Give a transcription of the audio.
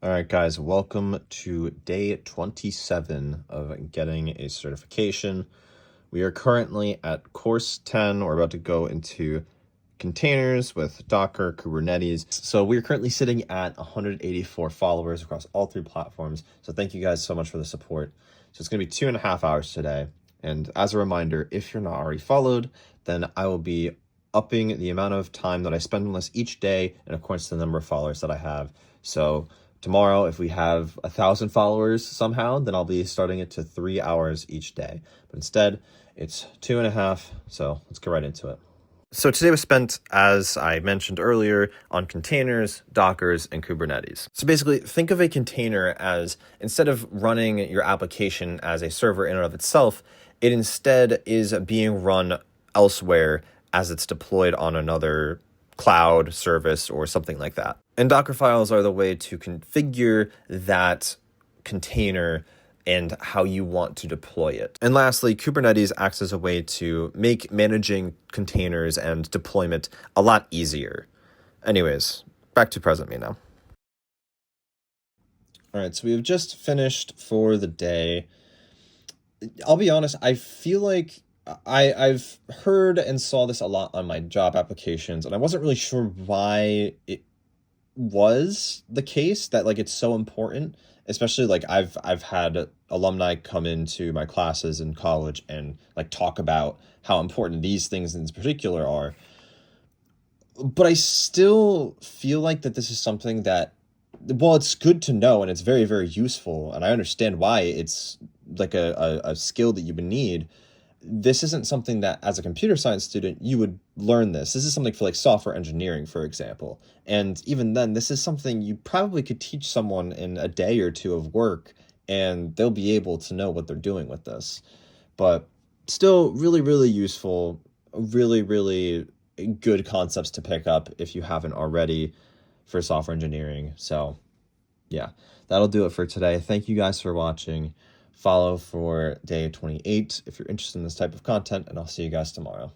All right, guys, welcome to day 27 of getting a certification. We are currently at course 10. We're about to go into containers with Docker, Kubernetes. So we're currently sitting at 184 followers across all three platforms. So thank you guys so much for the support. So it's going to be 2.5 hours today. And as a reminder, if you're not already followed, then I will be upping the amount of time that I spend on this each day in accordance to the number of followers that I have. So tomorrow, if we have 1,000 followers somehow, then I'll be starting it to 3 hours each day. But instead, it's 2.5. So let's get right into it. So today was spent, as I mentioned earlier, on containers, Dockers, and Kubernetes. So basically, think of a container as, instead of running your application as a server in and of itself, it instead is being run elsewhere as it's deployed on another cloud service or something like that. And Docker files are the way to configure that container and how you want to deploy it. And lastly, Kubernetes acts as a way to make managing containers and deployment a lot easier. Anyways, back to present me now. All right, so we have just finished for the day. I'll be honest, I feel like I've heard and saw this a lot on my job applications, and I wasn't really sure why it was the case that it's so important. Especially I've had alumni come into my classes in college and talk about how important these things in particular are. But I still feel like that this is something that, well, it's good to know and it's very, very useful. And I understand why it's a skill that you would need. This isn't something that as a computer science student, you would learn this. This is something for software engineering, for example. And even then, this is something you probably could teach someone in a day or two of work, and they'll be able to know what they're doing with this. But still really, really useful, really, really good concepts to pick up if you haven't already for software engineering. So yeah, that'll do it for today. Thank you guys for watching. Follow for day 28 if you're interested in this type of content, and I'll see you guys tomorrow.